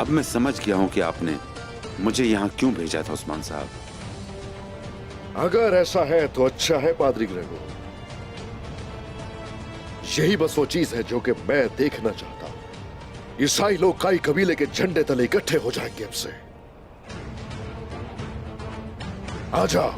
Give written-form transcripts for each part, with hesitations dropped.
अब मैं समझ गया हूं कि आपने मुझे यहाँ क्यों भेजा था उस्मान साहब। अगर ऐसा है तो अच्छा है पादरी ग्रेगो। यही बस वो चीज है जो कि मैं देखना चाहता हूं। ईसाई लोग काई कबीले के झंडे तले इकट्ठे हो जाएंगे अब से। आ जाओ।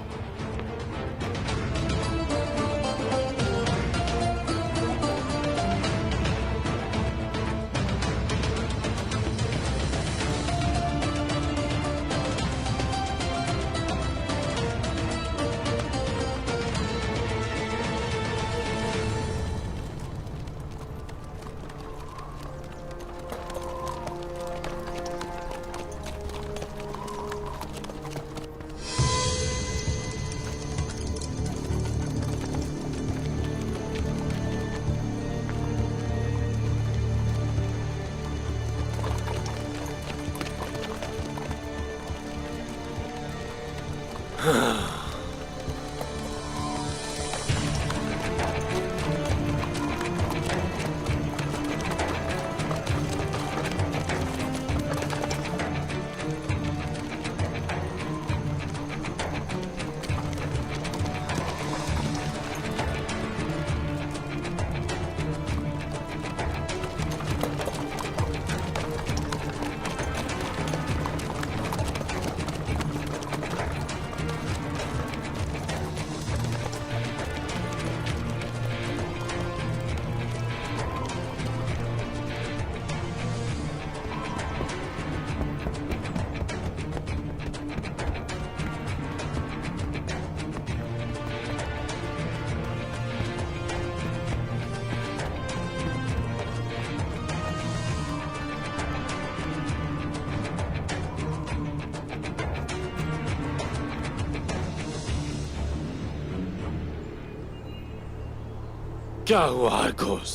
क्या हुआ आर्गोस?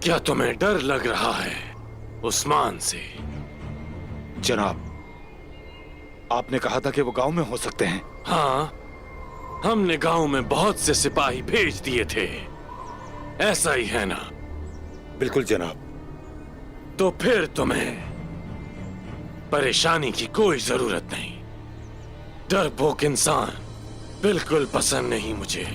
क्या तुम्हें डर लग रहा है उस्मान से? जनाब, आपने कहा था कि वो गांव में हो सकते हैं। हाँ, हमने गांव में बहुत से सिपाही भेज दिए थे। ऐसा ही है ना? बिल्कुल जनाब। तो फिर तुम्हें परेशानी की कोई जरूरत नहीं। डरपोक इंसान बिल्कुल पसंद नहीं मुझे।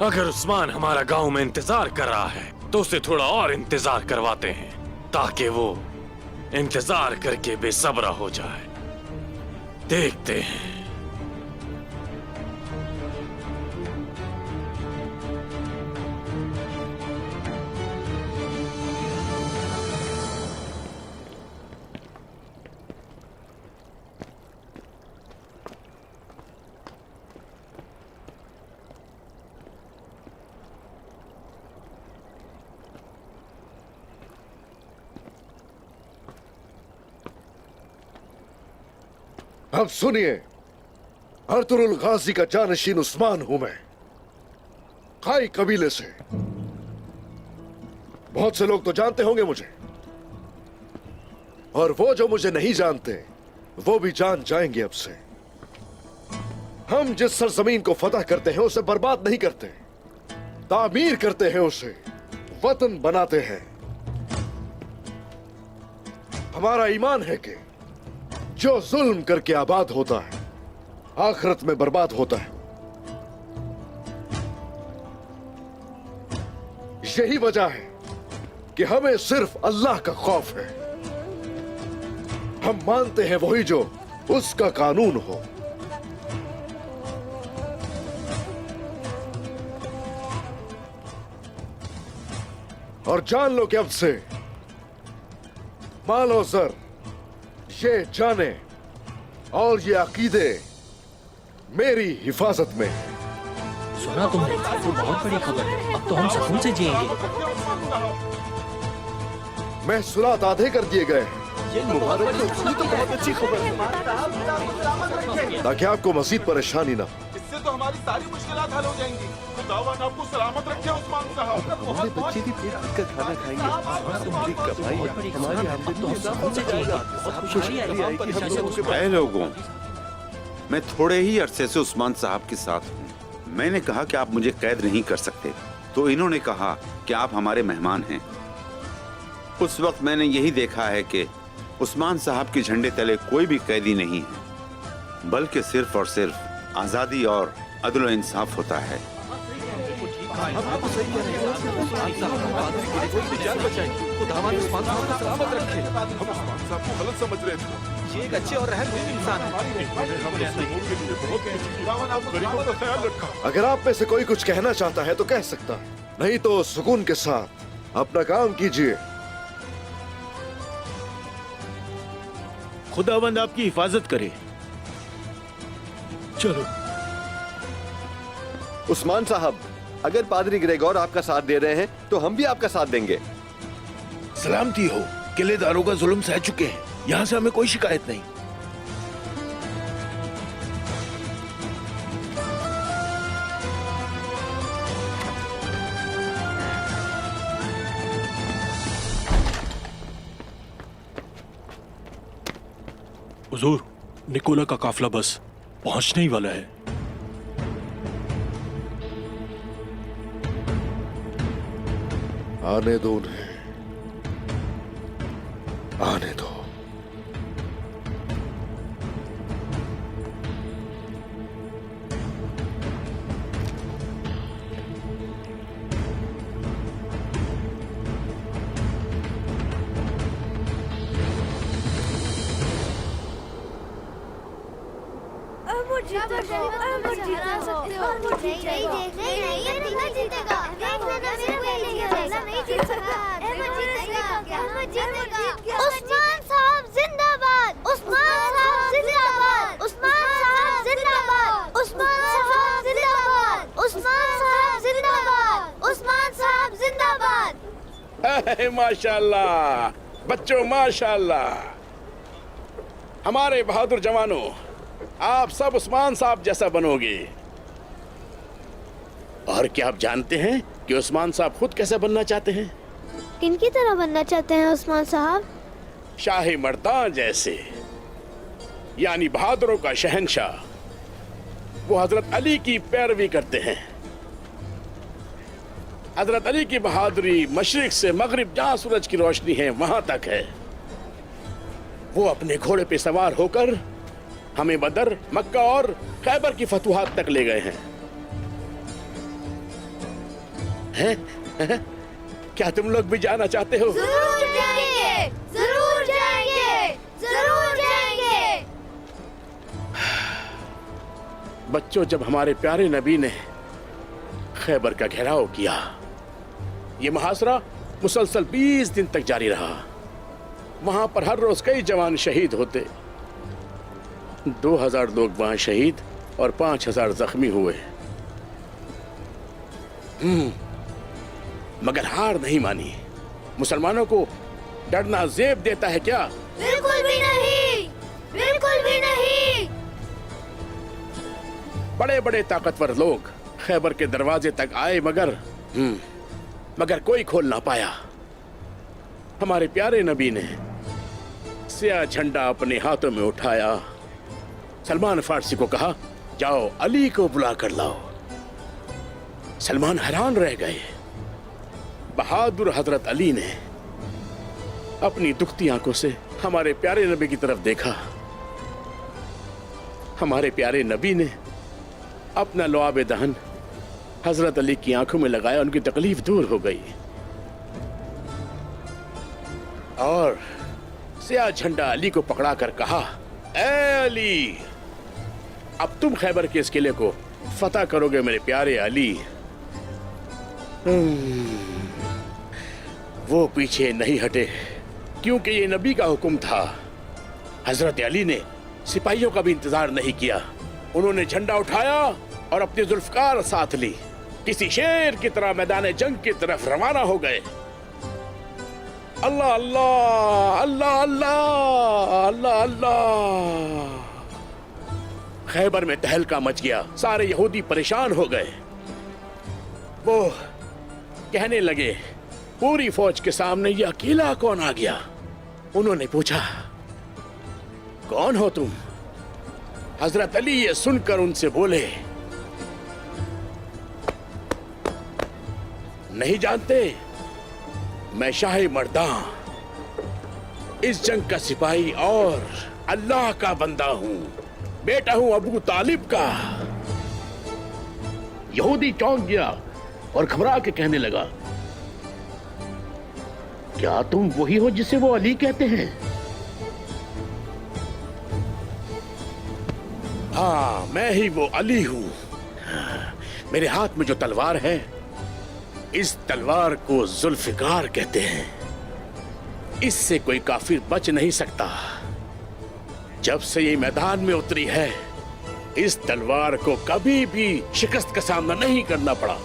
अगर उस्मान हमारा गांव में इंतजार कर रहा है तो उसे थोड़ा और इंतजार करवाते हैं ताकि वो इंतजार करके बेसब्रा हो जाए। देखते हैं। अब सुनिए, अर्तुरुल गाजी का जानशीन उस्मान हूं मैं, काई कबीले से। बहुत से लोग तो जानते होंगे मुझे, और वो जो मुझे नहीं जानते वो भी जान जाएंगे अब से। हम जिस सरजमीन को फतह करते हैं उसे बर्बाद नहीं करते, तामीर करते हैं, उसे वतन बनाते हैं। हमारा ईमान है कि जो जुल्म करके आबाद होता है आखिरत में बर्बाद होता है। यही वजह है कि हमें सिर्फ अल्लाह का खौफ है। हम मानते हैं वही जो उसका कानून हो। और जान लो कि अब से मालो जर, ये जाने और ये अकीदे मेरी हिफाजत में। सुना तुमने? वो बहुत बड़ी खबर है। अब तो हम सुकून से जिएंगे। मैं सुरात आधे कर दिए गए हैं। ये मुबारक तो बहुत अच्छी खबर है, ताकि आपको मजीद परेशानी ना। इससे तो हमारी सारी मुश्किलात हल हो जाएंगी। खुदावन आपको सलामत रखे उस्मान साहब। हमारे बच्चे भी पेट भर कर खाना खाएंगे और तुम्हारी कमाई हमारी आमदनी तो हम सुकून से जिएंगे। बहुत खुशी आएगी। ऐ लोगों, मैं थोड़े ही अरसे से उस्मान साहब के साथ हूँ। मैंने कहा कि आप मुझे कैद नहीं कर सकते, तो इन्होंने कहा कि आप हमारे मेहमान हैं। उस वक्त मैंने यही देखा है कि उस्मान साहब के झंडे तले कोई भी कैदी नहीं है, बल्कि सिर्फ और सिर्फ आजादी और अदल और इंसाफ होता है। गलत समझ रहे थे। ये एक अच्छे और रहमदिल इंसान है। गरीबों का ख्याल रखा। अगर आप में से कोई कुछ कहना चाहता है तो कह सकता है, नहीं तो सुकून के साथ अपना काम कीजिए। खुदावंद आपकी हिफाजत करे। चलो। उस्मान साहब, अगर पादरी ग्रेगोर आपका साथ दे रहे हैं तो हम भी आपका साथ देंगे। सलामती हो, किलेदारों का जुल्म सह चुके हैं, यहाँ से हमें कोई शिकायत नहीं। हुजूर, निकोला का काफिला बस पहुंचने ही वाला है। आने दो उन्हें, आने दो। उस्मान साहब जिंदाबाद! उस्मान साहब जिंदाबाद! उस्मान साहब जिंदाबाद! उस्मान साहब जिंदाबाद! उस्मान साहब जिंदाबाद! उस्मान साहब जिंदाबाद! माशाल्लाह बच्चों, माशाल्लाह। हमारे बहादुर जवानों, आप सब उस्मान साहब जैसा बनोगे। और क्या आप जानते हैं कि उस्मान साहब खुद कैसा बनना चाहते हैं? किनकी तरह बनना चाहते हैं उस्मान साहब? शाही मर्दान जैसे, यानी बहादुरों का शहंशाह। वो हजरत अली की पैरवी करते हैं। हजरत अली की बहादुरी मशरिक से मगरिब जहां सूरज की रोशनी है वहां तक है। वो अपने घोड़े पे सवार होकर हमें बदर, मक्का और खैबर की फतुहात तक ले गए हैं। हैं? क्या तुम लोग भी जाना चाहते हो? जरूर जाएंगे, जरूर जाएंगे, जरूर जाएंगे। बच्चों, जब हमारे प्यारे नबी ने खैबर का घेराव किया, ये मुहासरा मुसलसल 20 दिन तक जारी रहा। वहां पर हर रोज कई जवान शहीद होते। 2000 लोग वहां शहीद और 5000 जख्मी हुए। मगर हार नहीं मानी। मुसलमानों को डरना जेब देता है क्या? बिल्कुल भी नहीं, बिल्कुल भी नहीं। बड़े बड़े ताकतवर लोग खैबर के दरवाजे तक आए, मगर कोई खोल ना पाया। हमारे प्यारे नबी ने स्याह झंडा अपने हाथों में उठाया। सलमान फारसी को कहा, जाओ अली को बुला कर लाओ। सलमान हैरान रह गए। बहादुर हजरत अली ने अपनी दुखती आंखों से हमारे प्यारे नबी की तरफ देखा। हमारे प्यारे नबी ने अपना लुआब दहन हजरत अली की आंखों में लगाया। उनकी तकलीफ दूर हो गई और स्याह झंडा अली को पकड़ा कर कहा, ए अली, अब तुम खैबर के इस किले को फतह करोगे मेरे प्यारे अली। वो पीछे नहीं हटे क्योंकि ये नबी का हुक्म था। हजरत अली ने सिपाहियों का भी इंतजार नहीं किया। उन्होंने झंडा उठाया और अपनी जुल्फकार साथ ली। किसी शेर की तरह मैदान जंग की तरफ रवाना हो गए। अल्लाह अल्लाह अल्लाह अल्लाह अल्लाह अल्लाह। खैबर में तहलका मच गया। सारे यहूदी परेशान हो गए। वो कहने लगे, पूरी फौज के सामने ये अकेला कौन आ गया? उन्होंने पूछा, कौन हो तुम? हजरत अली ये सुनकर उनसे बोले, नहीं जानते, मैं शाही मर्दां इस जंग का सिपाही और अल्लाह का बंदा हूँ। बेटा हूँ अबू तालिब का। यहूदी चौंक गया और घबरा के कहने लगा, क्या तुम वही हो जिसे वो अली कहते हैं? हाँ, मैं ही वो अली हूं। मेरे हाथ में जो तलवार है, इस तलवार को जुल्फिकार कहते हैं। इससे कोई काफिर बच नहीं सकता। जब से ये मैदान में उतरी है, इस तलवार को कभी भी शिकस्त का सामना नहीं करना पड़ा।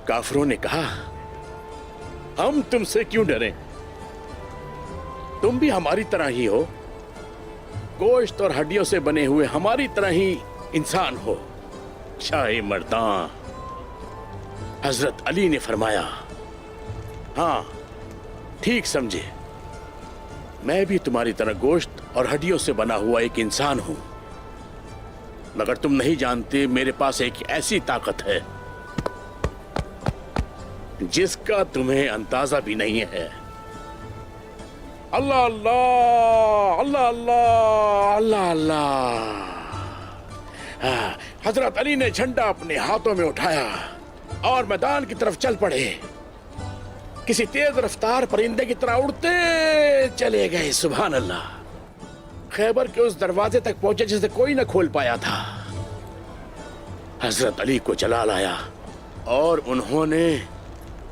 काफिरों ने कहा, हम तुमसे क्यों डरें? तुम भी हमारी तरह ही हो, गोश्त और हड्डियों से बने हुए हमारी तरह ही इंसान हो। शाह मर्दां हजरत अली ने फरमाया, हाँ ठीक समझे, मैं भी तुम्हारी तरह गोश्त और हड्डियों से बना हुआ एक इंसान हूं, मगर तुम नहीं जानते मेरे पास एक ऐसी ताकत है जिसका तुम्हें अंदाजा भी नहीं है। अल्लाह अल्लाह अल्लाह अल्लाह अल्लाह अल्लाह। हजरत अली ने झंडा अपने हाथों में उठाया और मैदान की तरफ चल पड़े। किसी तेज रफ्तार परिंदे की तरह उड़ते चले गए। सुभान अल्लाह। खैबर के उस दरवाजे तक पहुंचे जिसे कोई न खोल पाया था। हजरत अली को जलाल आया और उन्होंने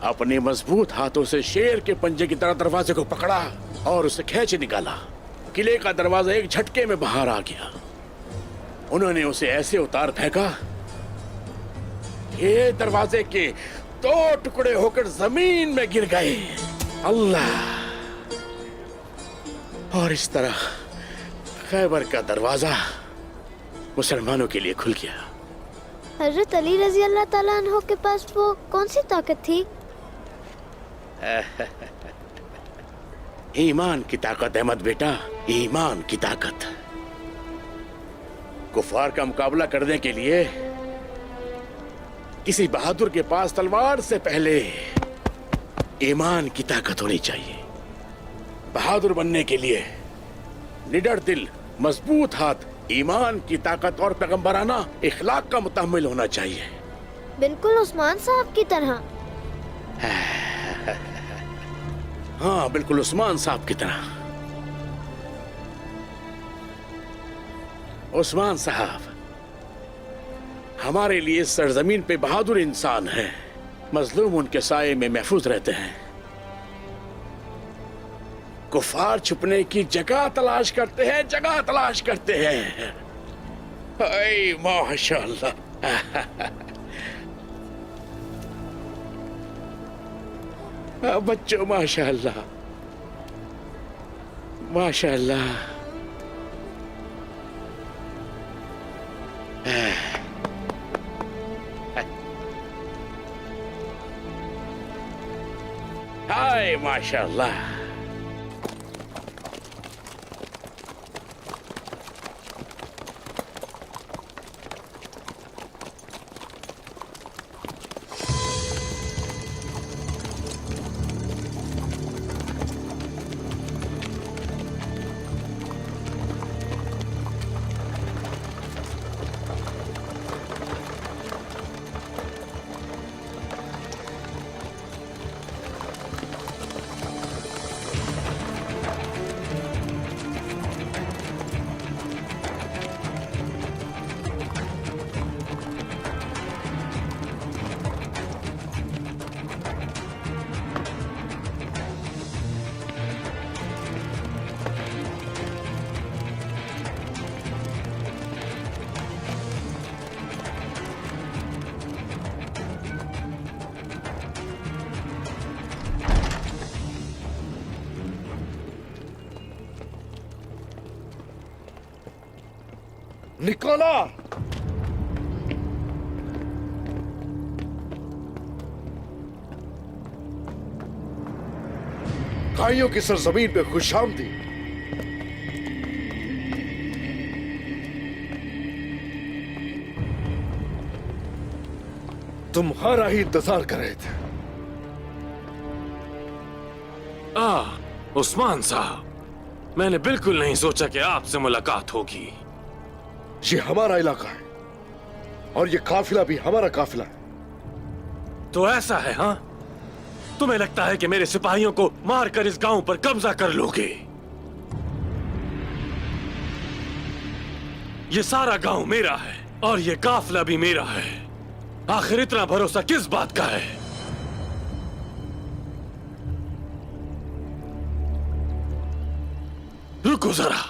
अपने मजबूत हाथों से शेर के पंजे की तरह दरवाजे को पकड़ा और उसे खींच निकाला। किले का दरवाजा एक झटके में बाहर आ गया। उन्होंने उसे ऐसे उतार फेंका, ये दरवाजे के 2 टुकड़े होकर जमीन में गिर गए। अल्लाह। और इस तरह खैबर का दरवाजा मुसलमानों के लिए खुल गया। हजरत अली रजी अल्लाह ताला अन्हो के पास वो कौन सी ताकत थी? ईमान की ताकत अहमद बेटा, ईमान की ताकत। कुफार का मुकाबला करने के लिए किसी बहादुर के पास तलवार से पहले ईमान की ताकत होनी चाहिए। बहादुर बनने के लिए निडर दिल, मजबूत हाथ, ईमान की ताकत और पैगंबराना इखलाक का मुतहम्मिल होना चाहिए। बिल्कुल उस्मान साहब की तरह। हाँ, बिल्कुल उस्मान साहब की तरह। उस्मान साहब हमारे लिए सरजमीन पे बहादुर इंसान हैं। मजलूम उनके साये में महफूज रहते हैं। कुफार छुपने की जगह तलाश करते हैं, जगह तलाश करते हैं। माशाअल्लाह। बच्चों माशाअल्लाह, माशाअल्लाह। हाय माशाअल्लाह। निकोला! काइयों की सरजमीन पे खुशामदी। तुम्हारा ही इंतजार कर रहे थे। उस्मान साहब, मैंने बिल्कुल नहीं सोचा कि आपसे मुलाकात होगी। ये हमारा इलाका है और ये काफिला भी हमारा काफिला है। तो ऐसा है? हाँ, तुम्हें लगता है कि मेरे सिपाहियों को मारकर इस गांव पर कब्जा कर लोगे? ये सारा गांव मेरा है और ये काफिला भी मेरा है। आखिर इतना भरोसा किस बात का है? रुको जरा।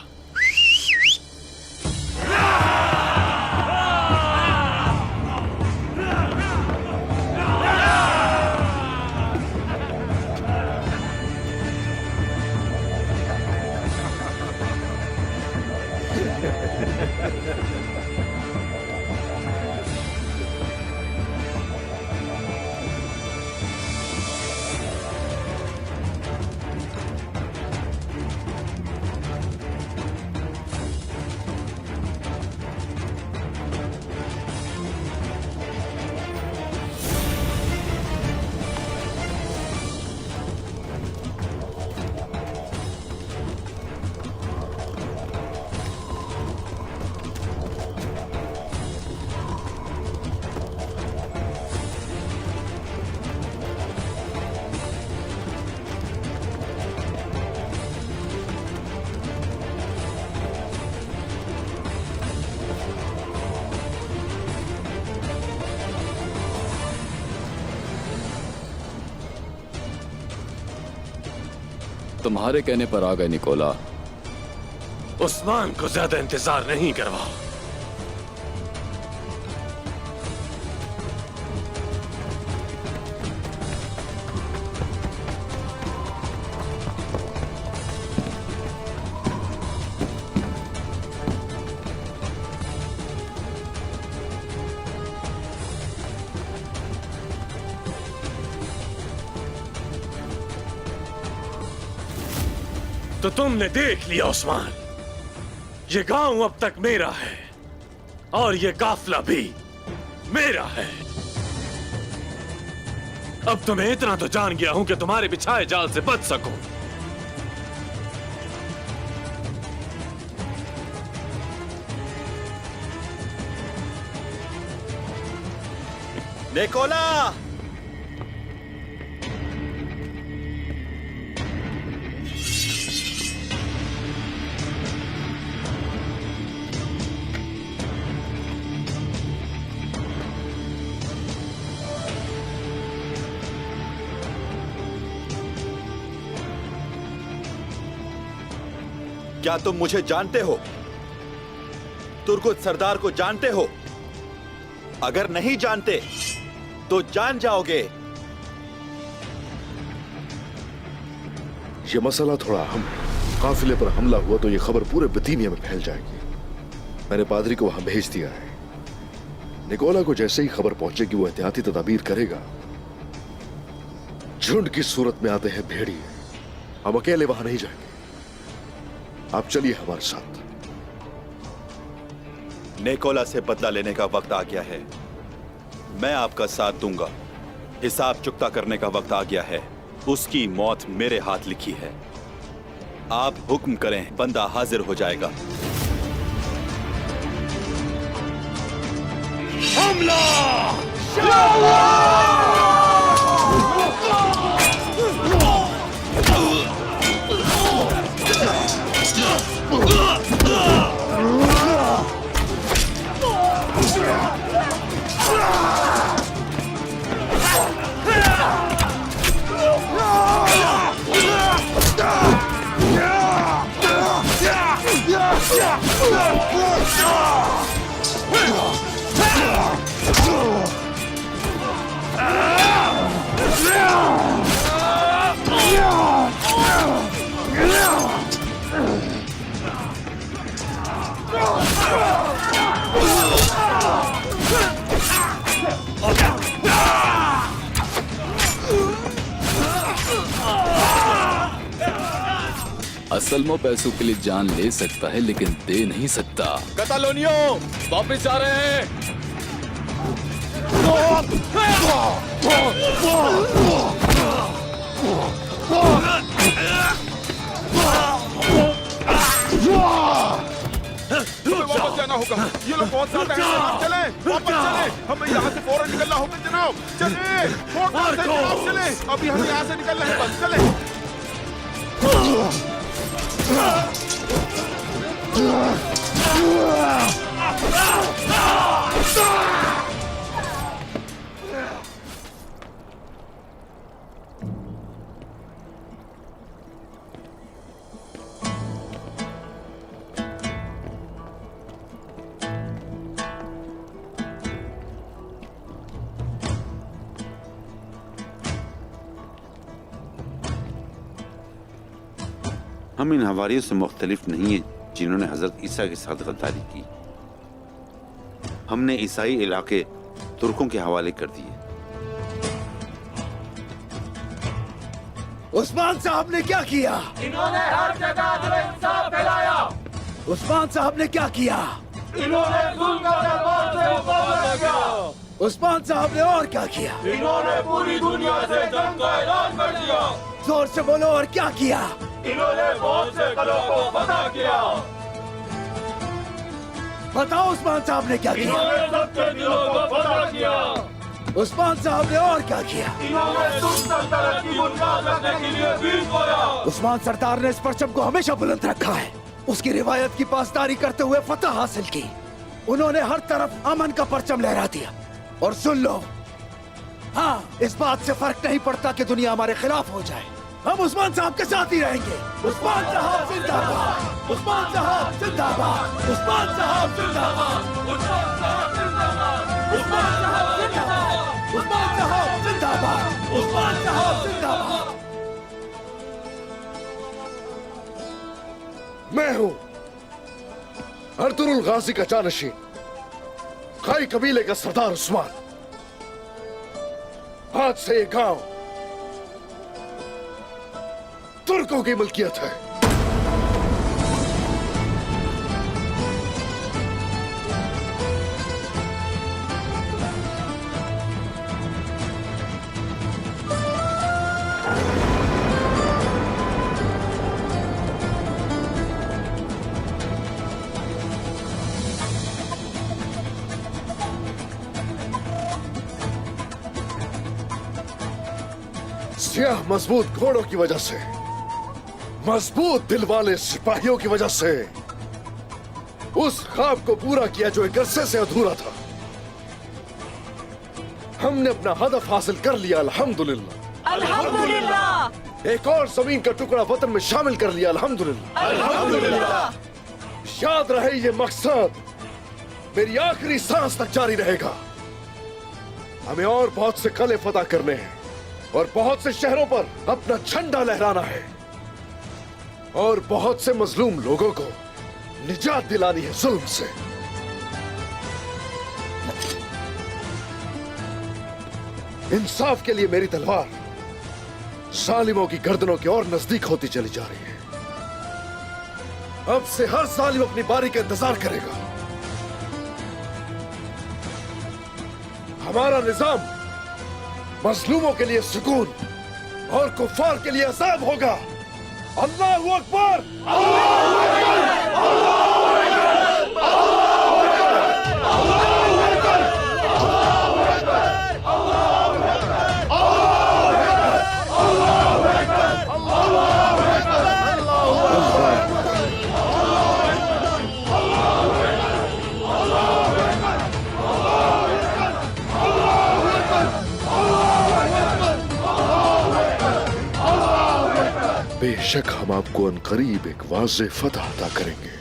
तुम्हारे कहने पर आ गए निकोला। उस्मान को ज्यादा इंतजार नहीं करवाओ। तो तुमने देख लिया उस्मान, ये गांव अब तक मेरा है और ये काफिला भी मेरा है। अब तुम्हें इतना तो जान गया हूं कि तुम्हारे बिछाए जाल से बच सकूं। निकोला, क्या तुम मुझे जानते हो? तुर्कुत सरदार को जानते हो? अगर नहीं जानते तो जान जाओगे। ये मसला थोड़ा अहम है। काफिले पर हमला हुआ तो ये खबर पूरे बितीनिया में फैल जाएगी। मैंने पादरी को वहां भेज दिया है। निकोला को जैसे ही खबर पहुंचेगी वो एहतियाती तदाबीर करेगा। झुंड की सूरत में आते हैं भेड़िए, हम अकेले वहां नहीं जाएंगे। आप चलिए हमारे साथ। निकोला से बदला लेने का वक्त आ गया है। मैं आपका साथ दूंगा। हिसाब चुकता करने का वक्त आ गया है। उसकी मौत मेरे हाथ लिखी है। आप हुक्म करें, बंदा हाजिर हो जाएगा। हमला! असल में पैसों के लिए जान ले सकता है लेकिन दे नहीं सकता। कतालोनियो वापस आ रहे हैं। वापस जाना होगा। ये लोग बहुत ज्यादा हैं जनाब, चलें वापस चलें। हमें यहाँ से फौरन निकलना होगा जनाब। चलें फौरन से जनाब, चलें। अभी हम यहाँ से निकल रहे हैं, बस चलें। हम इन हवारियों से मुख्तलिफ नहीं है जिन्होंने हजरत ईसा के साथ गद्दारी की। हमने ईसाई इलाके तुर्कों के हवाले कर दिए। उस्मान साहब ने क्या किया? इन्होंने हर जगह इंसाफ फैलाया। उस्मान साहब ने क्या किया? इन्होंने जुल्म का दरबार से मुकाबला किया। उस्मान साहब ने और क्या किया? इन्होंने पूरी दुनिया से जंग का ऐलान कर दिया। जोर से बोलो, और क्या किया? इन्होंने बहुत से कलों को फतह किया। बताओ उस्मान साहब ने क्या किया? इन्होंने सबके दिलों को फतह किया। उस्मान साहब ने और क्या किया? इन्होंने तुम सल्तनत की बुनियाद रखने के लिए वीर खोया। उस्मान सरदार ने इस परचम को हमेशा बुलंद रखा है। उसकी रिवायत की पासदारी करते हुए फतह हासिल की। उन्होंने हर तरफ अमन का परचम लहरा दिया। और सुन लो, हाँ, इस बात से फर्क नहीं पड़ता कि दुनिया हमारे खिलाफ हो जाए, हम उस्मान साहब के साथ ही रहेंगे। उस्मान साहब जिंदाबाद, उस्मान साहब जिंदाबाद, उस्मान साहब जिंदाबाद, उस्मान साहब जिंदाबाद, उस्मान साहब जिंदाबाद, उस्मान साहब जिंदाबाद, उस्मान साहब जिंदाबाद। मैं हूँ अर्तुरुल गाजी का जानशीन, खाई कबीले का सरदार उस्मान। आज से ये गांव तुर्कों की मिल्कियत है। सियाह मजबूत घोड़ों की वजह से, मजबूत दिल वाले सिपाहियों की वजह से उस ख्वाब को पूरा किया जो एक अरसे से अधूरा था। हमने अपना हदफ हासिल कर लिया, अल्हम्दुलिल्लाह। अल्हम्दुलिल्लाह। एक और जमीन का टुकड़ा वतन में शामिल कर लिया, अल्हम्दुलिल्लाह। अल्हम्दुलिल्लाह। याद रहे ये मकसद मेरी आखिरी सांस तक जारी रहेगा। हमें और बहुत से किले फतह करने हैं और बहुत से शहरों पर अपना झंडा लहराना है और बहुत से मजलूम लोगों को निजात दिलानी है जुल्म से। इंसाफ के लिए मेरी तलवार जालिमों की गर्दनों की और नजदीक होती चली जा रही है। अब से हर जालिम अपनी बारी का इंतजार करेगा। हमारा निजाम मजलूमों के लिए सुकून और कुफार के लिए अजाब होगा। अल्लाहू अकबर, अल्लाहू अकबर, अल्लाहू अकबर, अल्लाहू अकबर, अल्लाहू अकबर, अल्लाहू अकबर, अल्लाहू बेशक हम आपको अनकरीब एक वाज़े फतह अता करेंगे।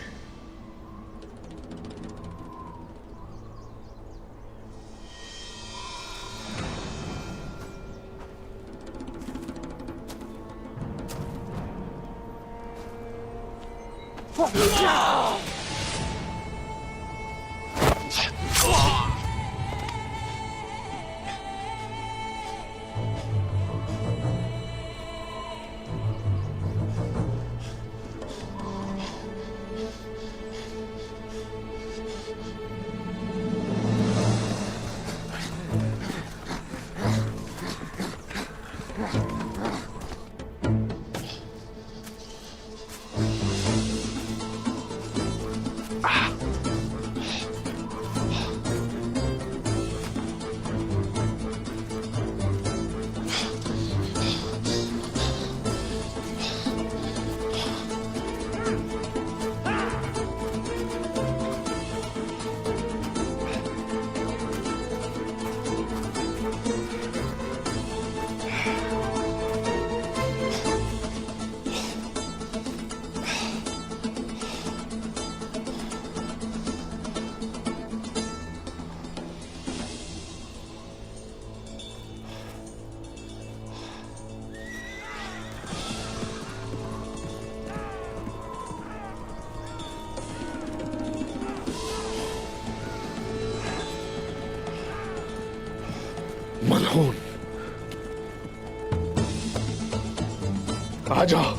मलहून, आ जाओ।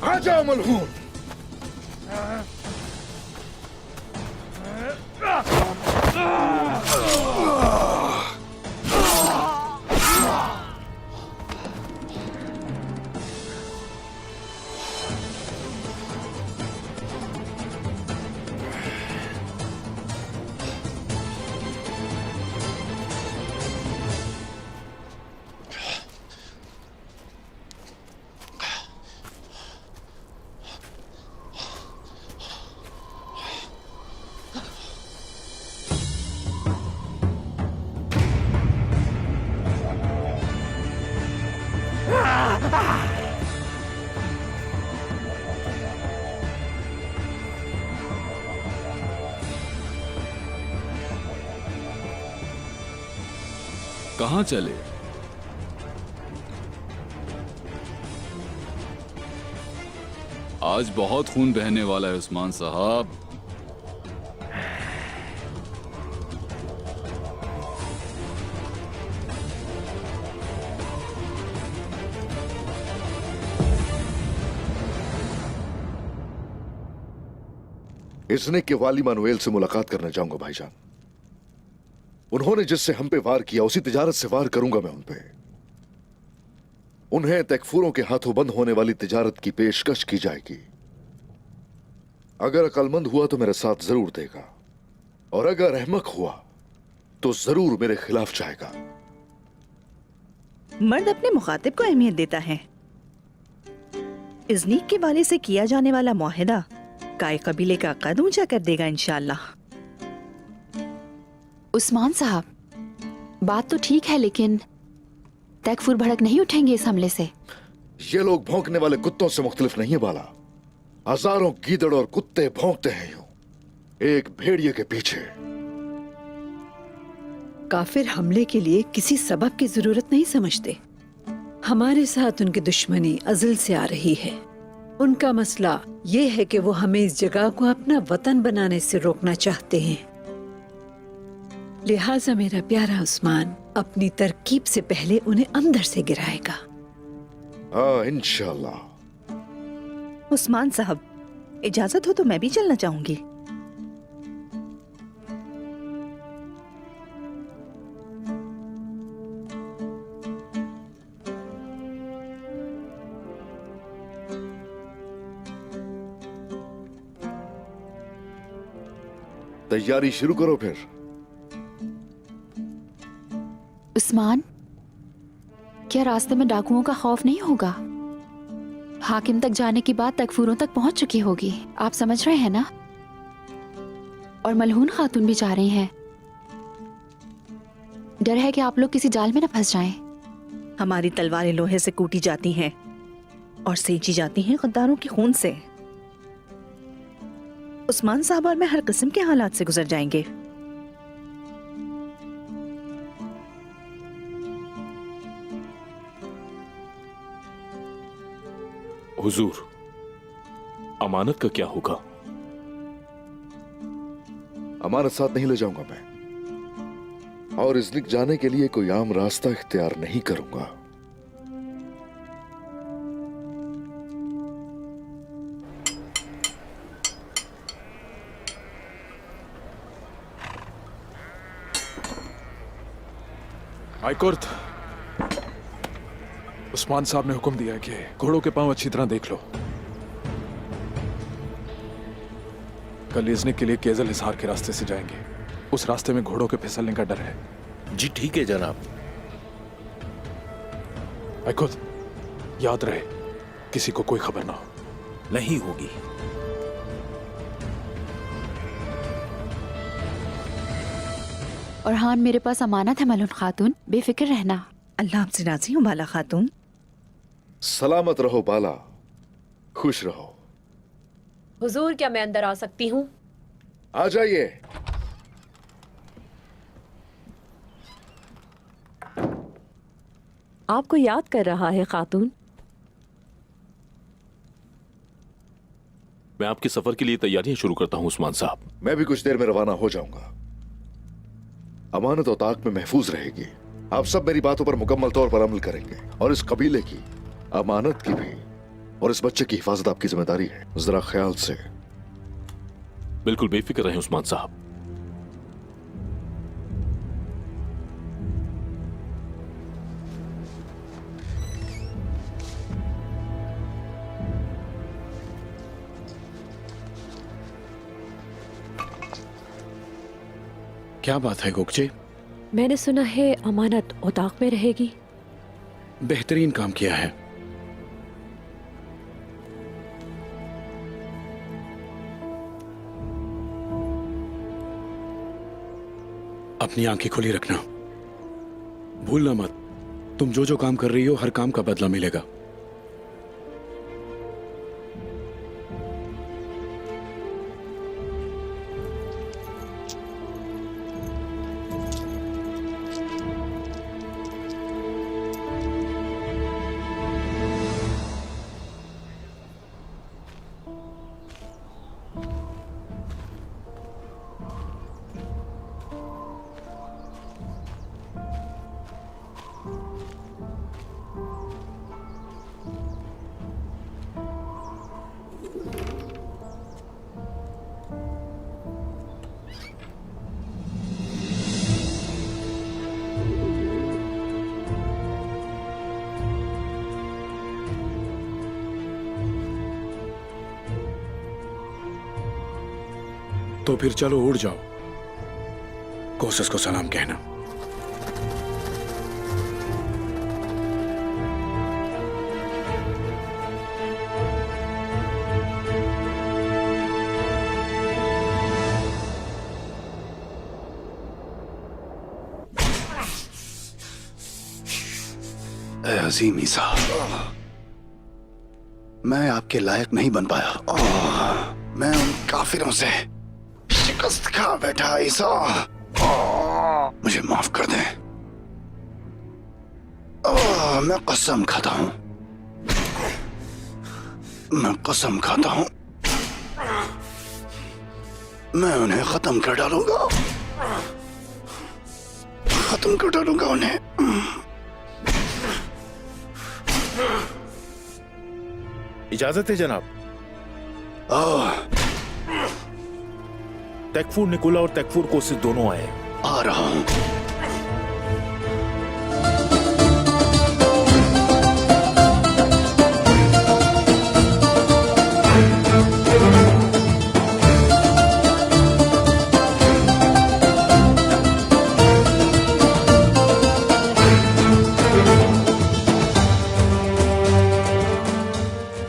आ जाओ मलहून। कहाँ चले? आज बहुत खून बहने वाला है उस्मान साहब। इस्निक के वाली मानुएल से मुलाकात करना चाहूंगा भाईजान। उन्होंने जिससे हम पे वार किया उसी तिजारत से वार करूंगा मैं उन पे। उन्हें तकफूरों के हाथों बंद होने वाली तिजारत की पेशकश की जाएगी। अगर अक्लमंद हुआ तो मेरे साथ जरूर देगा, और अगर अहमक हुआ तो जरूर मेरे खिलाफ जाएगा। मर्द अपने मुखातिब को अहमियत देता है। इज़्नीक के वाले से किया जाने वाला मुआहिदा काय कबीले का कद ऊंचा कर देगा इंशाअल्लाह। उस्मान साहब, बात तो ठीक है, लेकिन तकफूर भड़क नहीं उठेंगे इस हमले से? ये लोग भौंकने वाले कुत्तों से मुख्तलिफ नहीं है बाला। हजारों गीदड़ और कुत्ते भौंकते हैं यूं एक भेड़िए के पीछे। काफिर हमले के लिए किसी सबब की जरूरत नहीं समझते। हमारे साथ उनकी दुश्मनी अज़ल से आ रही है। उनका मसला ये है कि वो हमें इस जगह को अपना वतन बनाने से रोकना चाहते हैं। लिहाजा मेरा प्यारा उस्मान अपनी तरकीब से पहले उन्हें अंदर से गिराएगा। हाँ इंशाअल्लाह। उस्मान साहब, इजाजत हो तो मैं भी चलना चाहूंगी। तैयारी शुरू करो फिर। उस्मान, क्या रास्ते में डाकुओं का खौफ नहीं होगा? हाकिम तक जाने की बात तकफूरों तक पहुंच चुकी होगी, आप समझ रहे हैं ना? और मलहून खातून भी जा रही हैं। डर है कि आप लोग किसी जाल में न फंस जाएं। हमारी तलवारें लोहे से कूटी जाती हैं और सींची जाती हैं गद्दारों के खून से। उस्मान साहब और मैं हर किस्म के हालात से गुजर जाएंगे। हुजूर, अमानत का क्या होगा? अमानत साथ नहीं ले जाऊंगा मैं, और इज़्निक जाने के लिए कोई आम रास्ता इख्तियार नहीं करूंगा। आइकुर्त, उस्मान साहब ने हुक्म दिया कि घोड़ों के पांव अच्छी तरह देख लो। कल इज़्निक के लिए केजल हिसार के रास्ते से जाएंगे। उस रास्ते में घोड़ों के फिसलने का डर है। जी ठीक है जनाब। आइकुर्त, याद रहे किसी को कोई खबर ना हो। नहीं होगी। और हाँ, मेरे पास अमानत है मलून खातून, बेफिक्र रहना। अल्लाह आपसे राजी हूँ बाला खातून। सलामत रहो बाला, खुश रहो। हुजूर, क्या मैं अंदर आ सकती हूँ? आ जाइए। आपको याद कर रहा है खातून। मैं आपके सफर के लिए तैयारियां शुरू करता हूं उस्मान साहब। मैं भी कुछ देर में रवाना हो जाऊंगा। अमानत और ताक में महफूज रहेगी। आप सब मेरी बातों पर मुकम्मल तौर पर अमल करेंगे, और इस कबीले की अमानत की भी और इस बच्चे की हिफाजत आपकी जिम्मेदारी है। जरा ख्याल से। बिल्कुल बेफिक्र रहें उस्मान साहब। क्या बात है गोकचे? मैंने सुना है अमानत उताक में रहेगी। बेहतरीन काम किया है। अपनी आंखें खुली रखना, भूलना मत, तुम जो जो काम कर रही हो हर काम का बदला मिलेगा। तो फिर चलो उड़ जाओ, कोशिश को सलाम कहना। अजीम ईसा, मैं आपके लायक नहीं बन पाया। मैं उन काफिरों से शिकस्त खा बैठा ईसा। मुझे माफ कर दें। मैं कसम खाता हूं, मैं कसम खाता हूं, मैं उन्हें खत्म कर डालूंगा, खत्म कर डालूंगा उन्हें। इजाजत है जनाब। तकफूर निकोला और तकफूर कोसिस दोनों आए। आ रहा हूं।